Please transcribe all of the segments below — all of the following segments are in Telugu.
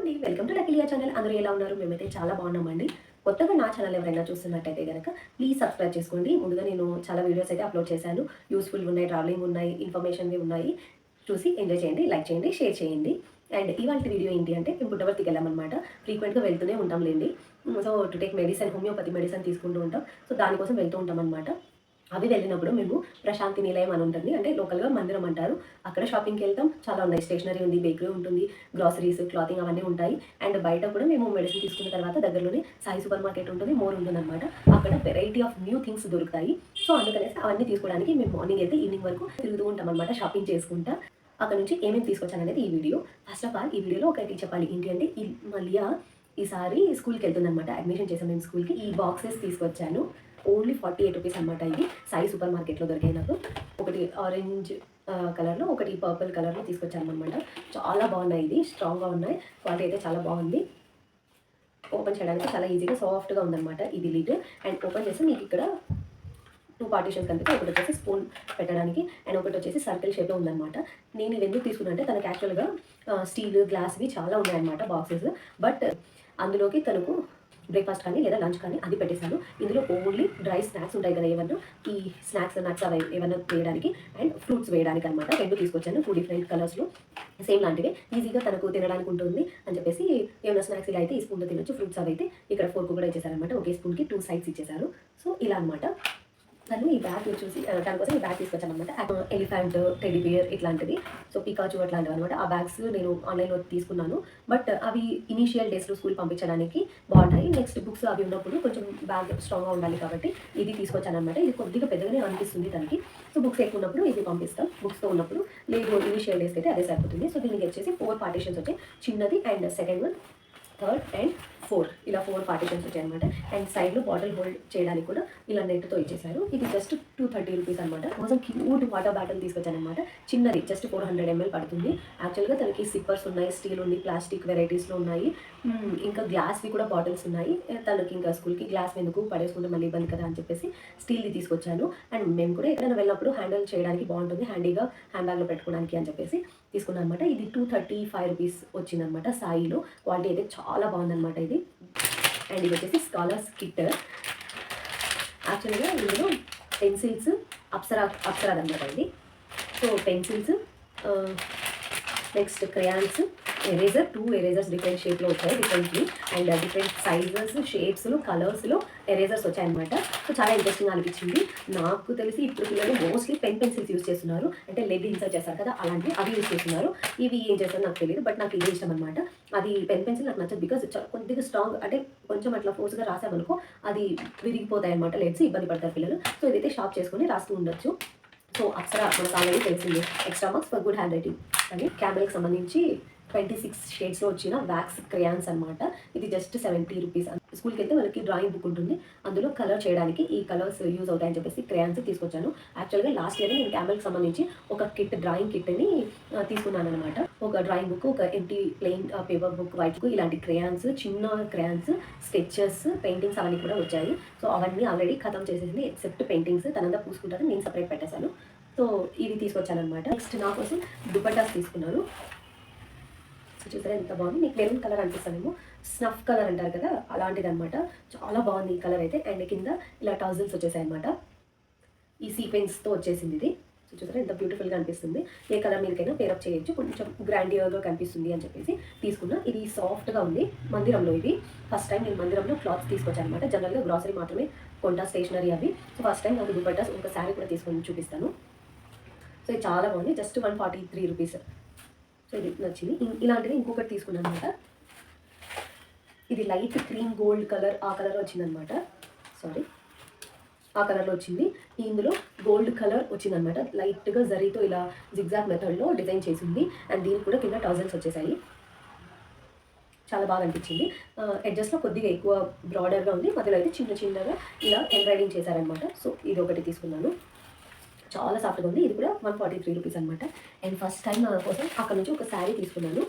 అండి, వెల్కమ్ టు లక్కీలియా ఛానల్. అందరూ ఎలా ఉన్నారు? మేమైతే చాలా బాగున్నామండి. కొత్తగా నా ఛానల్ ఎవరైనా చూస్తున్నట్టయితే కనుక ప్లీజ్ సబ్స్క్రైబ్ చేసుకోండి. ముందుగా నేను చాలా వీడియోస్ అయితే అప్లోడ్ చేశాను. యూస్ఫుల్గా ఉన్నాయి, ట్రావెలింగ్ ఉన్నాయి, ఇన్ఫర్మేషన్వి ఉన్నాయి. చూసి ఎంజాయ్ చేయండి, లైక్ చేయండి, షేర్ చేయండి. అండ్ ఇవాళ వీడియో ఏంటి అంటే మేము పుట్టవర్తికి వెళ్ళామన్నమాట. ఫ్రీక్వెంట్గా వెళ్తూనే ఉంటాంలేండి. So to take medicine, homeopathy medicine తీసుకుంటూ ఉంటాం. సో దానికోసం వెళ్తూ ఉంటాం అనమాట. అవి వెళ్ళినప్పుడు మేము ప్రశాంతి నిలయం అని ఉంటుంది, అంటే లోకల్గా మందిరం అంటారు. అక్కడ షాపింగ్కి వెళ్తాం. చాలా ఉన్నాయి, స్టేషనరీ ఉంది, బేకరీ ఉంటుంది, గ్రాసరీస్, క్లాతింగ్ అవన్నీ ఉంటాయి. అండ్ బయట కూడా మేము మెడిసిన్ తీసుకున్న తర్వాత దగ్గరలోనే సాయి సూపర్ మార్కెట్ ఉంటుంది, మోర్ ఉంటుంది అనమాట. అక్కడ వెరైటీ ఆఫ్ న్యూ థింగ్స్ దొరుకుతాయి. సో అందుకనేసి అవన్నీ తీసుకోవడానికి మేము మార్నింగ్ అయితే ఈవినింగ్ వరకు తిరుగుతూ ఉంటాం అనమాట, షాపింగ్ చేసుకుంటా. అక్కడ నుంచి ఏమేమి తీసుకొచ్చాను అనేది ఈ వీడియో. ఫస్ట్ ఆఫ్ ఆల్ ఈ వీడియోలో ఒకటి చెప్పాలి, ఏంటి అంటే మళ్ళీ ఈసారి స్కూల్కి వెళ్తుంది అనమాట. అడ్మిషన్ చేసాం మేము స్కూల్కి. ఈ బాక్సెస్ తీసుకొచ్చాను. ఓన్లీ 48 రూపీస్ అనమాట. ఇది సాయి సూపర్ మార్కెట్లో దొరికాయి నాకు. ఒకటి ఆరెంజ్ కలర్లో, ఒకటి పర్పుల్ కలర్లో తీసుకొచ్చాను అనమాట. చాలా బాగున్నాయి, ఇది స్ట్రాంగ్గా ఉన్నాయి, క్వాలిటీ అయితే చాలా బాగుంది. ఓపెన్ చేయడానికి చాలా ఈజీగా సాఫ్ట్గా ఉందన్నమాట ఇది లిడ్. అండ్ ఓపెన్ చేసి మీకు ఇక్కడ 2 పార్టీషన్స్ కనుక, ఒకటి వచ్చేసి స్పూన్ పెట్టడానికి అండ్ ఒకటి వచ్చేసి సర్కిల్ షేప్లో ఉందన్నమాట. నేను ఇది ఎందుకు తీసుకున్నా అంటే తనకు యాక్చువల్గా స్టీల్, గ్లాస్వి చాలా ఉన్నాయన్నమాట బాక్సెస్. బట్ అందులోకి తనకు బ్రేక్ఫాస్ట్ కానీ లేదా లంచ్ కానీ అది పెట్టేశాను. ఇందులో ఓన్లీ డ్రై స్నాక్స్ ఉంటాయి కదా, ఏమన్నా ఈ స్నాక్స్ నట్స్ అవి ఏమైనా వేయడానికి అండ్ ఫ్రూట్స్ వేయడానికి అనమాట. 2 తీసుకొచ్చాను, 2 డిఫరెంట్ కలర్స్లో, సేమ్ లాంటివి, ఈజీగా తనకు తినడానికి ఉంటుంది అని చెప్పేసి. ఏమైనా స్నాక్స్ ఇలా అయితే ఈ స్పూన్తో తినొచ్చు. ఫ్రూట్స్ అవి అయితే ఇక్కడ ఫోర్క్ కూడా ఇచ్చేసారనమాట. ఒకే స్పూన్కి 2 సైడ్స్ ఇచ్చేసారు. సో ఇలా అనమాట. తను ఈ బ్యాగ్ చూసి దానికోసం ఈ బ్యాగ్ తీసుకొచ్చాను అనమాట. ఎలిఫెంట్, టెడీ బియర్ ఇట్లాంటిది, సో పికాచు అట్లాంటివి అనమాట. ఆ బ్యాగ్స్ నేను ఆన్లైన్లో తీసుకున్నాను. బట్ అవి ఇనీషియల్ డేస్లో స్కూల్ పంపించడానికి బాగుంటాయి. నెక్స్ట్ బుక్స్ అవి ఉన్నప్పుడు కొంచెం బ్యాగ్ స్ట్రాంగ్గా ఉండాలి కాబట్టి ఇది తీసుకొచ్చాను అనమాట. ఇది కొద్దిగా పెద్దగానే అనిపిస్తుంది తనకి. సో బుక్స్ ఎక్కువ ఉన్నప్పుడు ఇది పంపిస్తాం, బుక్స్తో ఉన్నప్పుడు లేదు ఇనీషియల్ డేస్కి అయితే అదే సరిపోతుంది. సో దీనికి వచ్చేసి 4 పార్టీషన్స్ వచ్చాయి. చిన్నది and second one, third and 4, ఇలా 4 పార్టీషన్స్ వచ్చాయి అనమాట. అండ్ సైడ్లో బాటిల్ హోల్డ్ చేయడానికి కూడా ఇలా నెట్తో ఇచ్చేసారు. ఇది జస్ట్ 230 రూపీస్ అనమాట. కోసం క్యూట్ వాటర్ బాటిల్ తీసుకొచ్చాను అనమాట. చిన్నది జస్ట్ 400 ml పడుతుంది. యాక్చువల్గా తనకి సిప్పర్స్ ఉన్నాయి, స్టీల్ ఉంది, ప్లాస్టిక్ వెరైటీస్లో ఉన్నాయి, ఇంకా గ్లాస్వి కూడా బాటిల్స్ ఉన్నాయి. తనకి ఇంకా స్కూల్కి గ్లాస్ ఎందుకు పడేసుకుంటే మళ్ళీ ఇబ్బంది కదా అని చెప్పేసి స్టీల్ది తీసుకొచ్చాను. అండ్ మేము కూడా ఎక్కడైనా వెళ్ళినప్పుడు హ్యాండిల్ చేయడానికి బాగుంటుంది, హ్యాండీగా హ్యాండ్ బ్యాగ్లో పెట్టుకోవడానికి అని చెప్పేసి తీసుకున్నాను అనమాట. ఇది 235 రూపీస్ వచ్చిందనమాట. సాయిలో క్వాలిటీ అయితే చాలా బాగుందనమాట ఇది. అండ్ ఇది వచ్చేసి స్కాలర్స్ కిట్. యాక్చువల్గా ఇందులో పెన్సిల్స్ అప్సరాదనమాట ఇది. So pencils, next crayons, eraser, 2 erasers different షేప్లో వచ్చాయి, డిఫరెంట్లీ అండ్ డిఫరెంట్ సైజెస్, షేప్స్లో, కలర్స్లో ఎరేజర్స్ వచ్చాయన్నమాట. సో చాలా ఇంట్రెస్టింగ్ అనిపించింది. నాకు తెలిసి ఇప్పుడు పిల్లలు మోస్ట్లీ పెన్సిల్స్ యూస్ చేస్తున్నారు, అంటే లెడ్ ఇన్సర్ట్ చేస్తారు కదా అలాంటివి, అవి యూస్ చేస్తున్నారు. ఇవి ఏం చేస్తారో నాకు తెలియదు, బట్ నాకు ఇదే ఇష్టం అనమాట. అది పెన్సిల్ నాకు నచ్చదు, బికాస్ కొద్దిగా స్ట్రాంగ్, అంటే కొంచెం అట్లా ఫోర్స్గా రాసామనుకో అది విరిగిపోతాయి అనమాట, లెడ్స్, ఇబ్బంది పడతారు పిల్లలు. సో ఇదైతే షాప్ చేసుకొని రాస్తూ ఉండొచ్చు. సో అప్సరా మనకు ఆల్రెడీ తెలిసింది, extra marks for good hand writing అని. క్యామెల్కి సంబంధించి 26 షేడ్స్లో వచ్చిన వ్యాక్స్ క్రయాన్స్ అనమాట. ఇది జస్ట్ 70 రూపీస్. స్కూల్కి వెళ్తే వాళ్ళకి డ్రాయింగ్ బుక్ ఉంటుంది, అందులో కలర్ చేయడానికి ఈ కలర్స్ యూజ్ అవుతాయని చెప్పేసి క్రయాన్స్ తీసుకొచ్చాను. యాక్చువల్గా లాస్ట్ ఇయర్ నేను క్యామెల్కి సంబంధించి ఒక కిట్, డ్రాయింగ్ కిట్ని తీసుకున్నాను అనమాట. ఒక డ్రాయింగ్ బుక్, ఒక empty plain paper book, white book, ఇలాంటి క్రయాన్స్, చిన్న క్రయాన్స్, స్కెచెస్, పెయింటింగ్స్ అవన్నీ కూడా వచ్చాయి. సో అవన్నీ ఆల్రెడీ ఖతం చేసేసింది, ఎక్సెప్ట్ పెయింటింగ్స్ తనంతా పూసుకుంటారు, నేను సపరేట్ పెట్టేశాను. సో ఇవి తీసుకొచ్చాను అనమాట. నెక్స్ట్ నా కోసం దుపట్టాస్ తీసుకున్నాను. చూసారా ఎంత బాగుంది, మీకు మెరూన్ కలర్ అనిపిస్తుందేమో, స్నఫ్ కలర్ అంటారు కదా అలాంటిది అనమాట. చాలా బాగుంది ఈ కలర్ అయితే. అండ్ కింద ఇలా టజల్స్ వచ్చేసాయి అనమాట, ఈ సీక్వెన్స్తో వచ్చేసింది ఇది. సో చూసారా ఎంత బ్యూటిఫుల్గా అనిపిస్తుంది. ఏ కలర్ మీదకైనా పేరప్ చేయొచ్చు, కొంచెం గ్రాండియర్గా కనిపిస్తుంది అని చెప్పేసి తీసుకున్నా. ఇది సాఫ్ట్గా ఉంది. మందిరంలో ఇది ఫస్ట్ టైం నేను మందిరంలో క్లాత్స్ తీసుకొచ్చాను అనమాట. జనరల్గా గ్రాసరీ మాత్రమే కొంటా, స్టేషనరీ అవి. సో ఫస్ట్ టైం నాకు దుపట్టాస్, ఒక శారీ కూడా తీసుకొని చూపిస్తాను. సో ఇది చాలా బాగుంది, జస్ట్ 143 రూపీస్. సో ఇది నచ్చింది. ఇలాంటిది ఇంకొకటి తీసుకున్నాను అనమాట. ఇది లైట్ క్రీమ్ గోల్డ్ కలర్, ఆ కలర్ వచ్చిందనమాట. సారీ, ఆ కలర్లో వచ్చింది. ఇందులో గోల్డ్ కలర్ వచ్చిందనమాట. లైట్గా జరీతో ఇలా జిగ్జాగ్ మెథడ్లో డిజైన్ చేసింది. అండ్ దీనికి కూడా కింద టజల్స్ వచ్చేసాయి. చాలా బాగా అనిపించింది. ఎడ్జస్ట్లో కొద్దిగా ఎక్కువ బ్రాడర్గా ఉంది, మధ్యలో అయితే చిన్న చిన్నగా ఇలా ఎంబ్రాయిడింగ్ చేశారనమాట. సో ఇది ఒకటి తీసుకున్నాను, చాలా సాఫ్ట్గా ఉంది. ఇది కూడా 143 రూపీస్ అనమాట. అండ్ ఫస్ట్ టైం నా కోసం అక్కడ నుంచి ఒక శారీ తీసుకున్నాను.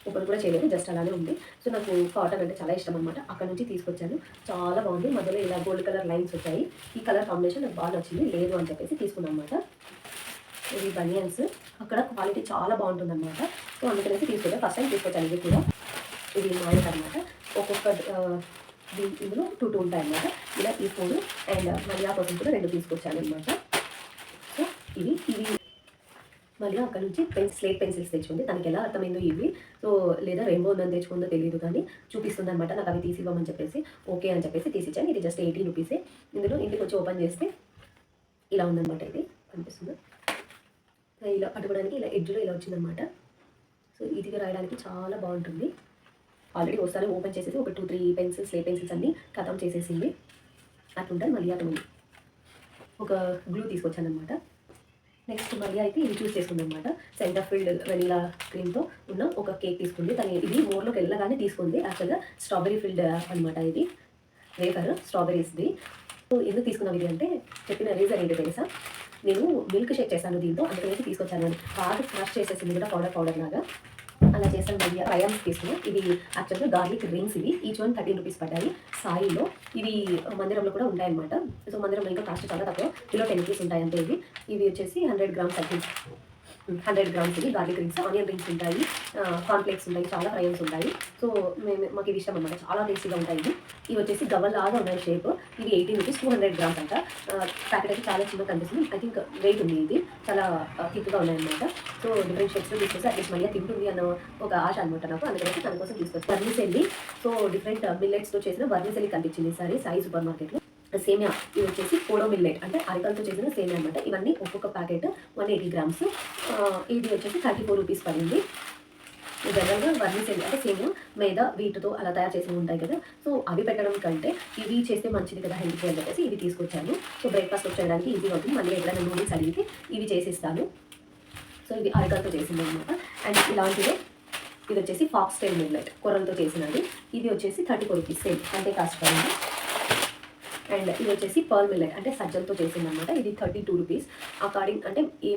ఓపెన్ కూడా చేయలేదు, జస్ట్ అలానే ఉంది. సో నాకు కాటన్ అంటే చాలా ఇష్టం అనమాట. అక్కడ నుంచి తీసుకొచ్చాను, చాలా బాగుంది. మధ్యలో ఇలా గోల్డ్ కలర్ లైన్స్ వచ్చాయి. ఈ కలర్ కాంబినేషన్ నాకు బాగా నచ్చింది, లేదు అని చెప్పేసి తీసుకున్నాను అనమాట. ఇది బనియన్స్, అక్కడ క్వాలిటీ చాలా బాగుంటుందన్నమాట. సో అందుకనేసి తీసుకొచ్చాను. ఫస్ట్ టైం తీసుకొచ్చాను ఇది కూడా. ఇది మాయిల్ అనమాట. ఒక్కొక్క ఇందులో 2 ఉంటాయన్నమాట. ఇలా ఈ 4 అండ్ మలియా కోసం కూడా 2 తీసుకొచ్చాను అనమాట. సో ఇవి మళ్ళీ అక్కడ నుంచి స్లేట్ పెన్సిల్స్ తెచ్చుకుంది. తనకి ఎలా అర్థమైందో ఇవి. సో లేదా రెయిన్బో ఉందని తెచ్చుకుందో తెలియదు కానీ చూపిస్తుంది అనమాట. నాకు అవి తీసి ఇవ్వమని చెప్పేసి ఓకే అని చెప్పేసి తీసిచ్చాను. ఇది జస్ట్ 80 రూపీసే. ఇందులో ఇంటికి వచ్చి ఓపెన్ చేస్తే ఇలా ఉందన్నమాట. ఇది కనిపిస్తుంది. ఇలా పట్టుకోవడానికి ఇలా ఎడ్జ్లో ఇలా వచ్చిందనమాట. సో ఈజీగా రాయడానికి చాలా బాగుంటుంది. ఆల్రెడీ ఒకసారి ఓపెన్ చేసేసి ఒక 2-3 పెన్సిల్స్ స్లేట్ పెన్సిల్స్ అన్నీ ఖతం చేసేసింది. అట్లుంటుంది. మళ్ళీ అటు ఒక గ్లూ తీసుకొచ్చాను అనమాట. నెక్స్ట్ మళ్ళీ అయితే ఇది చూస్ చేసుకుంది అనమాట. సెంటర్ ఫిల్డ్ వెనిలా క్రీమ్తో ఉన్న ఒక కేక్ తీసుకుంది. తను ఇది మోర్లోకి వెళ్ళగానే తీసుకుంది. యాక్చువల్గా స్ట్రాబెరీ ఫిల్డ్ అనమాట. ఇది వేఫర్ స్ట్రాబెరీస్ది. సో ఎందుకు తీసుకున్నాం ఇది అంటే చెప్పిన రీజన్ ఏంటో తెలుసా, నేను మిల్క్ షేక్ చేశాను దీంతో, అందుకనేసి తీసుకొచ్చాను. బాగా క్రష్ చేసేసింది కూడా పౌడర్ లాగా అలా చేశాను. మళ్ళీ రయామ్స్ తీసుకున్నాం. ఇవి యాక్చువల్గా గార్లిక్ రింగ్స్. ఇవి ఈచ్ వన్ 13 రూపీస్ పడ్డాయి. సాయిలో ఇవి మందిరంలో కూడా ఉంటాయన్నమాట. సో మందిరంలో ఇంకా కాస్ట్ చాలా తక్కువ, బిలో 10 రూపీస్ ఉంటాయి అంతే. ఇవి వచ్చేసి 100 గ్రామ్స్ అయితే 100 గ్రామ్స్ ఇవి గార్లిక్ రింగ్స్. ఆనియన్ రింగ్స్ ఉంటాయి, కాన్ఫ్లెక్స్ ఉంటాయి, చాలా ఫ్రైమ్స్ ఉంటాయి. సో మాకు ఇది ఇష్టం అనమాట. చాలా టేస్టీగా ఉంటాయి. ఇవి వచ్చేసి గవ్వలాగా ఉన్నాయి షేప్. ఇవి 18 రూపీస్ 200 గ్రామ్స్ అంట. ప్యాకెట్ అయితే చాలా చిన్నగా కనిపిస్తుంది. ఐ థింక్ వెయిట్ ఉంది. ఇది చాలా థిక్గా ఉన్నాయన్నమాట. సో డిఫరెంట్ షేప్స్లో తీసుకొచ్చి అట్లీస్ట్ మళ్ళీ తింటుంది అన్న ఒక ఆశ అనమాట నాకు. అందుకని తన కోసం తీసుకొచ్చి వర్మిసెల్లి. సో డిఫరెంట్ మిల్లెట్స్తో చేసిన వర్మిసెల్లి కనిపించింది ఈసారి సాయి సూపర్ మార్కెట్లో. సేమియా ఇది వచ్చేసి కోడో మిల్లెట్ అంటే అరికలతో చేసిన సేమియా అనమాట. ఇవన్నీ ఒక్కొక్క ప్యాకెట్ 180 గ్రామ్స్. ఇది వచ్చేసి 34 రూపీస్ పడింది. జనరల్గా వర్మిసెల్లి అంటే సేమియా మైదా వీటితో అలా తయారు చేసి ఉంటాయి కదా. సో అవి పెట్టడం కంటే ఇవి చేస్తే మంచిది కదా హెల్త్కి అని చెప్పేసి ఇవి తీసుకొచ్చాను. సో బ్రేక్ఫాస్ట్ చేయడానికి ఈజీగా ఉంటుంది. మళ్ళీ ఎప్పుడైనా నూడిల్స్ అడిగితే ఇవి చేసిస్తాను. సో ఇవి అరికలతో చేసింది అనమాట. అండ్ ఇలాంటిదే ఇది వచ్చేసి ఫాక్స్ టైల్ మిల్లెట్ కొర్రలతో చేసినది. ఇది వచ్చేసి 34 రూపీస్ సేమ్ అంటే కాస్ట్ పడింది. అండ్ ఇది వచ్చేసి పర్ల్ మిల్లెట్ అంటే సజ్జలతో చేసింది అనమాట. ఇది 32 రూపీస్. అకార్డింగ్ అంటే ఏ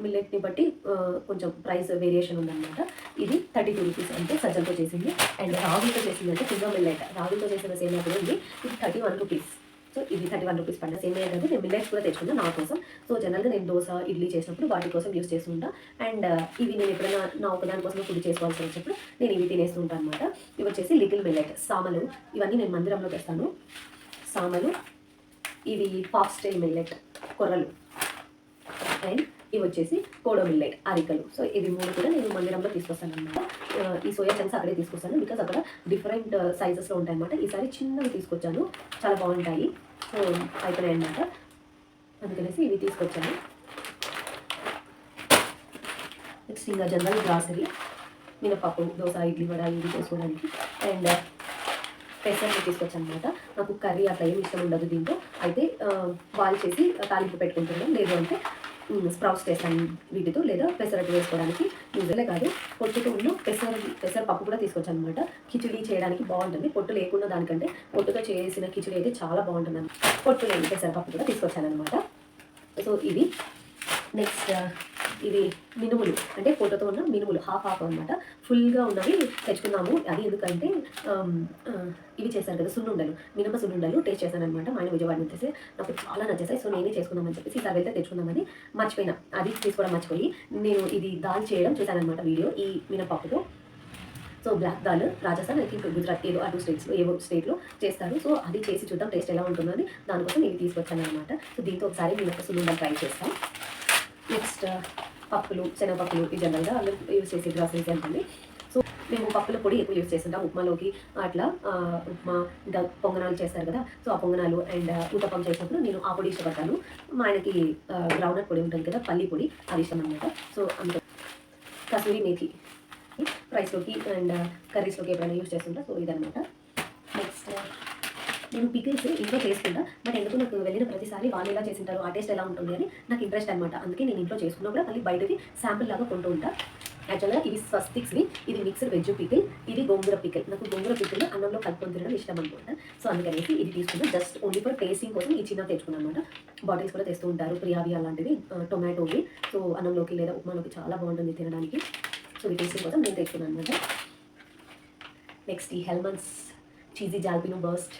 మిల్లెట్ని బట్టి కొంచెం ప్రైస్ వేరియేషన్ ఉందన్నమాట. ఇది 32 రూపీస్ అంటే సజ్జలతో చేసింది. అండ్ రాగులతో చేసింది అంటే ఫింగర్ మిల్లెట్ రాగులతో చేసిన సేమియా కూడా ఉంది. ఇది 31 రూపీస్. సో ఇది 31 రూపీస్ పడిన సేమియా కదా. నేను మిల్లెట్స్ కూడా తెచ్చుకున్నాను నా కోసం. సో జనరల్గా నేను దోశ ఇడ్లీ చేసినప్పుడు వాటి కోసం యూస్ చేస్తుంటా. అండ్ ఇవి నేను ఎప్పుడైనా నా ఒకదాని కోసం ఫుడ్ చేసుకోవాల్సి వచ్చినప్పుడు నేను ఇవి తినేస్తూ ఉంటాను అనమాట. ఇవి వచ్చేసి లిటిల్ మిల్లెట్ సామలు. ఇవన్నీ నేను మందిరంలో తెస్తాను. సామలు, ఇవి ఫాక్స్ టైల్ మిల్లెట్ కొర్రలు, అండ్ ఇవి వచ్చేసి కోడో మిల్లెట్ అరికలు. సో ఇవి 3 కూడా నేను మందిరంలో తీసుకొస్తాను అనమాట. ఈ సోయా చంక్స్ అక్కడే తీసుకొస్తాను బికాజ్ అక్కడ డిఫరెంట్ సైజెస్లో ఉంటాయి అనమాట. ఈసారి చిన్నవి తీసుకొచ్చాను, చాలా బాగుంటాయి. సో అయిపోయాయి అనమాట. అందుకనేసి ఇవి తీసుకొచ్చాను. నెక్స్ట్ ఇంకా జనరల్ గ్రాసరీ మినపప్పు దోశ ఇడ్లీ వడ ఇవి చేసుకోవడానికి. అండ్ పెసర్లు తీసుకొచ్చాను అనమాట. నాకు కర్రీ అట్లా ఏమి ఇష్టం ఉండదు దీంతో. అయితే బాయిల్ చేసి తాలింపు పెట్టుకుంటున్నాను. లేదు అంటే స్ప్రౌట్స్ చేస్తాను వీటితో, లేదా పెసరట్టు వేసుకోవడానికి. యూజువలే కాదు పొట్టుతో ఉన్న పెసరపప్పు కూడా తీసుకొచ్చాను అనమాట. కిచిడి చేయడానికి బాగుంటుంది. పొట్టు లేకుండా దానికంటే పొట్టుతో చేసిన కిచిడి అయితే చాలా బాగుంటుంది అనమాట. పొట్టు లేని పెసరపప్పు కూడా తీసుకొచ్చాను అనమాట. సో ఇవి నెక్స్ట్ ఇవి మినుములు అంటే పొట్టుతో ఉన్న మినుములు హాఫ్ అనమాట. ఫుల్గా ఉన్నవి తెచ్చుకున్నాము. అది ఎందుకంటే ఇవి చేశారు కదా సున్నుండలు, మినప సున్నుండలు టేస్ట్ చేశాను అనమాట. మా ఆయన విజయవాడ నుంచి నాకు చాలా నచ్చేసాయి. సో నేనే చేసుకుందామని చెప్పేసి ఈసారి వెళ్తే తెచ్చుకుందామని మర్చిపోయినా. అది తీసుకోవడం మర్చిపోయి నేను ఇది దాల్ చేయడం చేశాను అనమాట వీడియో ఈ మినపప్పుతో. So black dal Rajasthan I think Gujarat ఏదో ఆ 2 స్టేట్స్లో ఏవో స్టేట్లో చేస్తారు. సో అది చేసి చూద్దాం టేస్ట్ ఎలా ఉంటుందో అని దానికోసం ఇవి తీసుకొచ్చాను అనమాట. సో దీంతో ఒకసారి మినప సున్నుండలు ట్రై చేస్తాం. నెక్స్ట్ పప్పులు శనగపప్పులు ఈ జనరల్గా యూజ్ చేసే గ్రాసరీస్ ఉంటుంది. సో మేము పప్పుల పొడి ఎక్కువ యూజ్ చేస్తుంటాం ఉప్మాలోకి అట్లా. ఉప్మా ఇంకా పొంగనాలు చేస్తారు కదా. సో ఆ పొంగనాలు అండ్ ఊతప్పం చేసినప్పుడు నేను ఆ పొడి ఇష్టపడతాను. మా ఆయనకి గ్రౌండ్నట్ పొడి ఉంటుంది కదా పల్లి పొడి అది ఇష్టం అనమాట. సో అందులో కసూరి మేథి రైస్లోకి అండ్ కర్రీస్లోకి ఎప్పుడైనా యూజ్ చేస్తుంటా. సో ఇదనమాట. నెక్స్ట్ నేను పికిల్స్ ఇంట్లో చేసుకుంటా. బట్ ఎందుకు నాకు వెళ్ళిన ప్రతిసారి వాళ్ళు ఎలా చేసింటారు ఆ టేస్ట్ ఎలా ఉంటుంది అని నాకు ఇంట్రెస్ట్ అనమాట. అందుకే నేను ఇంట్లో చేసుకున్నా కూడా మళ్ళీ బయటది శాంపుల్ లాగా కొంటూ ఉంటా. యాక్చువల్గా ఇవి స్వస్తిక్స్వి, ఇది మిక్స్డ్ వెజ్ పికిల్, ఇది గోంగూర పికిల్. నాకు గోంగూర పికిల్ అన్నంలో కలుపుకొని తినడం ఇష్టం అనమాట. సో అందుకనేసి ఇది తీసుకున్నా. జస్ట్ ఓన్లీ ఫర్ టేస్టింగ్ కోసం ఈ చిన్న తెచ్చుకున్నాను అనమాట. బాటిల్స్ కూడా తెస్తూ ఉంటారు ప్రియావి అలాంటివి టొమాటోవి. సో అన్నంలోకి లేదా ఉప్మాలోకి చాలా బాగుంటుంది తినడానికి. సో ఈ టేస్టింగ్ కోసం నేను తెచ్చుకున్నాను అనమాట. నెక్స్ట్ ఈ హెల్మన్స్ చీజీ జాల్పినో బర్స్ట్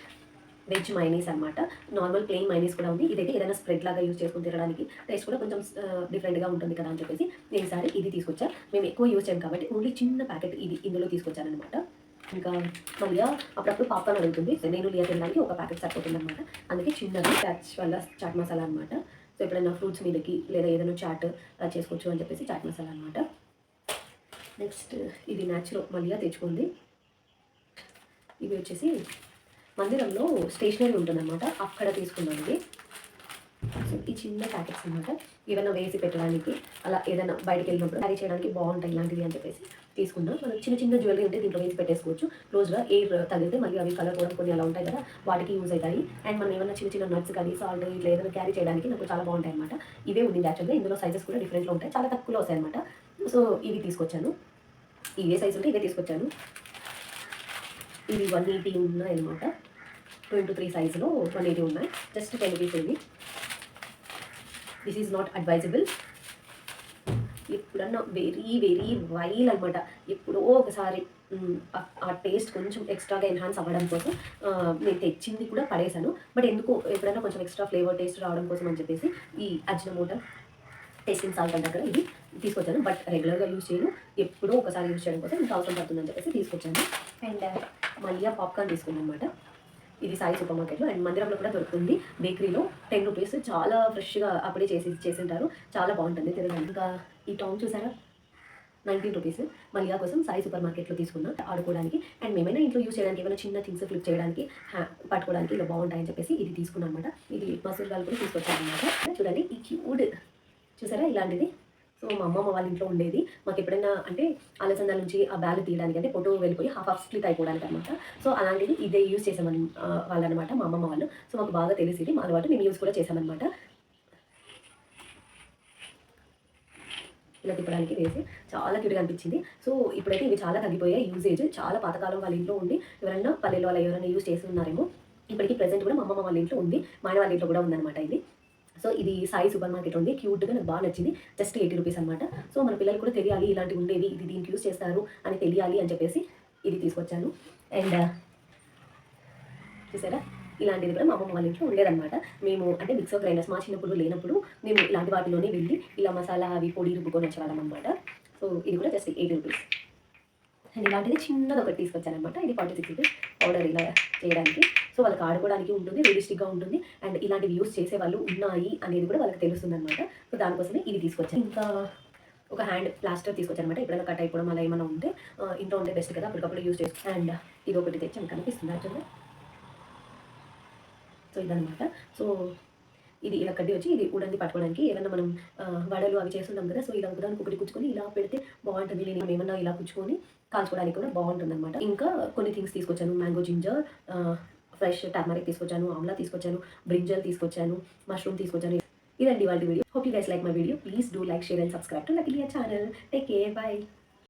వెజ్ మైనీస్ అనమాట. నార్మల్ ప్లెయిన్ మైనీస్ కూడా ఉంది. ఇదైతే ఏదైనా స్ప్రెడ్ లాగా యూజ్ చేసుకొని తినడానికి టేస్ట్ కూడా కొంచెం డిఫరెంట్గా ఉంటుంది కదా అని చెప్పేసి నేను ఈసారి ఇది తీసుకొచ్చా. మేము ఎక్కువ యూజ్ చేయం కాబట్టి ఓన్లీ చిన్న ప్యాకెట్ ఇది ఇందులో తీసుకొచ్చానమాట. ఇంకా మళ్ళీ అప్పుడప్పుడు పాప్కార్న్ అడుగుతుంది. నేను లియా తినడానికి ఒక ప్యాకెట్ సరిపోతుంది అనమాట. అందుకే చిన్నది క్యాచ్ వల్ల చాట్ మసాలా అనమాట. సో ఎప్పుడైనా ఫ్రూట్స్ మీదకి లేదా ఏదైనా చాట్ చేసుకోవచ్చు అని చెప్పేసి చాట్ మసాలా అనమాట. నెక్స్ట్ ఇది న్యాచురల్ మళ్ళీ తెచ్చుకుంది. ఇవి వచ్చేసి మందిరంలో స్టేషనరీ ఉంటుందన్నమాట, అక్కడ తీసుకున్నాను ఇది. సో ఈ చిన్న ప్యాకెట్స్ అనమాట, ఏదైనా వేసి పెట్టడానికి అలా ఏదైనా బయటకు వెళ్ళినప్పుడు క్యారీ చేయడానికి బాగుంటాయి ఇలాంటివి అని చెప్పేసి తీసుకున్నాం. మనం చిన్న చిన్న జ్యువెలరీ ఉంటే దీంట్లో వేసి పెట్టేసుకోవచ్చు. క్లోజ్గా ఎయిర్ తగిలితే మళ్ళీ అవి కలర్ కూడా కొన్ని అలా ఉంటాయి కదా, వాటికి యూజ్ అవుతాయి. అండ్ మనం ఏమైనా చిన్న చిన్న నట్స్ కానీ సాల్ట్ ఇట్లా ఏదైనా క్యారీ చేయడానికి నాకు చాలా బాగుంటాయి అనమాట. ఇవే ఉంది యాక్చువల్గా, ఇందులో సైజెస్ కూడా డిఫరెంట్లో ఉంటాయి, చాలా తక్కువలో వస్తాయి అనమాట. సో ఇవి తీసుకొచ్చాను, ఇవే సైజు ఉంటే ఇవే తీసుకొచ్చాను. ఇవి 180 ఉన్నాయి అనమాట, 2x3 సైజులో 180 ఉన్నాయి. జస్ట్ 10 రూపీస్ ఇవి. This is not advisable. ఎప్పుడన్నా వెరీ వెరీ వైల్ అనమాట, ఎప్పుడో ఒకసారి ఆ టేస్ట్ కొంచెం ఎక్స్ట్రాగా ఎన్హాన్స్ అవ్వడం కోసం నేను తెచ్చింది కూడా పడేశాను. బట్ ఎందుకో ఎప్పుడైనా కొంచెం ఎక్స్ట్రా ఫ్లేవర్ టేస్ట్ రావడం కోసం అని చెప్పేసి ఈ అజినోమోటో టేస్టింగ్ సాల్ట్ అంటారు కదా, ఇది తీసుకొచ్చాను. బట్ రెగ్యులర్గా యూజ్ చేయను, ఎప్పుడో ఒకసారి యూజ్ చేయడం కోసం ఇంత అవసరం పడుతుందని చెప్పేసి తీసుకొచ్చాను. అండ్ మళ్ళీ పాప్కార్న్ తీసుకున్నాను అనమాట. ఇది సాయి సూపర్ మార్కెట్లో అండ్ మందిరంలో కూడా దొరుకుతుంది. బేకరీలో 10 రూపీస్, చాలా ఫ్రెష్గా అప్పుడే చేసింటారు, చాలా బాగుంటుంది తినడానికి. ఇంకా ఈ టాంగ్ చూసారా, 19 రూపీస్. మళ్ళీ కోసం సాయి సూపర్ మార్కెట్లో తీసుకున్నా ఆడుకోవడానికి. అండ్ మేమైనా ఇంట్లో యూజ్ చేయడానికి ఏమైనా చిన్న థింగ్స్ ఫ్లిప్ చేయడానికి పట్టుకోవడానికి ఇలా బాగుంటాయని చెప్పేసి ఇది తీసుకున్నాను అనమాట. ఇది మసూర్ దాల్ కూడా తీసుకొచ్చాను అనమాట. చూడండి ఈ క్యూడ్ చూసారా ఇలాంటిది. సో మా అమ్మమ్మ వాళ్ళ ఇంట్లో ఉండేది. మాకు ఎప్పుడైనా అంటే అలసందల నుంచి ఆ బ్యాగ్ తీయడానికి, అంటే ఫోటో వెళ్ళిపోయి హాఫ్ స్ప్లిట్ అయిపోవడానికి అనమాట. సో అలాంటిది ఇదే యూజ్ చేసామని వాళ్ళనమాట, మా అమ్మమ్మ వాళ్ళు. సో మాకు బాగా తెలిసింది, మా అలవాటు మేము యూజ్ కూడా చేసామన్నమాట. ఇలా తిప్పడానికి వేసి చాలా క్యూట్గా అనిపించింది. సో ఇప్పుడైతే ఇవి చాలా తగ్గిపోయాయి యూజేజ్. చాలా పాతకాలం వాళ్ళ ఇంట్లో ఉండి ఎవరైనా పల్లెల్లో వాళ్ళ ఎవరైనా యూజ్ చేసి ఉన్నారేమో. ఇప్పటికీ ప్రెజెంట్ కూడా మా అమ్మమ్మ వాళ్ళ ఇంట్లో ఉంది, మా ఆయన వాళ్ళ ఇంట్లో కూడా ఉందన్నమాట ఇది. సో ఇది సాయి సూపర్ మార్కెట్ ఉంది, క్యూట్గా నాకు బాగా నచ్చింది. జస్ట్ 80 రూపీస్ అనమాట. సో మన పిల్లలు కూడా తెలియాలి ఇలాంటివి ఉండేవి, ఇది దీనికి యూజ్ చేస్తారు అని తెలియాలి అని చెప్పేసి ఇది తీసుకొచ్చాను. అండ్ చూసారా ఇలాంటిది కూడా మా అమ్మమ్మ వాళ్ళ ఇంట్లో ఉండేదన్నమాట. మేము అంటే మిక్సర్ గ్రైండర్స్ మా చిన్నప్పుడు లేనప్పుడు మేము ఇలాంటి వాటిలోనే వెళ్ళి ఇలా మసాలా అవి పొడి రుబ్బుకొని వచ్చేవాళ్ళం అనమాట. సో ఇది కూడా జస్ట్ 80 రూపీస్. అండ్ ఇలాంటిది చిన్నది ఒకటి తీసుకొచ్చానమాట. ఇది 46 రూపీస్ పౌడర్ ఇలా చేయడానికి. సో వాళ్ళకి ఆడుకోవడానికి ఉంటుంది, రియలిస్టిక్గా ఉంటుంది. అండ్ ఇలాంటివి యూస్ చేసే వాళ్ళు ఉన్నాయి అనేది కూడా వాళ్ళకి తెలుస్తుంది అనమాట. సో దానికోసమే ఇది తీసుకొచ్చాను. ఇంకా ఒక హ్యాండ్ ప్లాస్టర్ తీసుకొచ్చాను అనమాట. ఎప్పుడైనా కట్ అయిపోవడం అలా ఏమైనా ఉంటే ఇంట్లో ఉంటే బెస్ట్ కదా, అప్పటికప్పుడు యూస్ చేసుకో. అండ్ ఇది ఒకటి తెచ్చాను, కనిపిస్తుంది యాక్చువల్గా. సో ఇదనమాట. సో ఇది ఇలా కడ్డీ వచ్చి ఇది ఉడంది పట్టుకోవడానికి, ఏమైనా మనం వడలు అవి చేస్తుంటాం కదా. సో ఇలా ఉదానికి ఒకటి కుచ్చుకొని ఇలా పెడితే బాగుంటుంది. నేను ఏమన్నా ఇలా కుచ్చుకొని కాల్చుకోవడానికి కూడా బాగుంటుంది అనమాట. ఇంకా కొన్ని థింగ్స్ తీసుకొచ్చాను, మ్యాంగో జింజర్, ఫ్రెష్ టర్మరిక్ తీసుకొచ్చాను, ఆమ్లా తీసుకొచ్చాను, బ్రింజల్ తీసుకొచ్చాను, మష్రూమ్ తీసుకొచ్చాను. ఇదండి వాళ్ళ video. Hope you guys like my video. Please do like, share and subscribe to lucky లియా ఛానల్. Take care, by.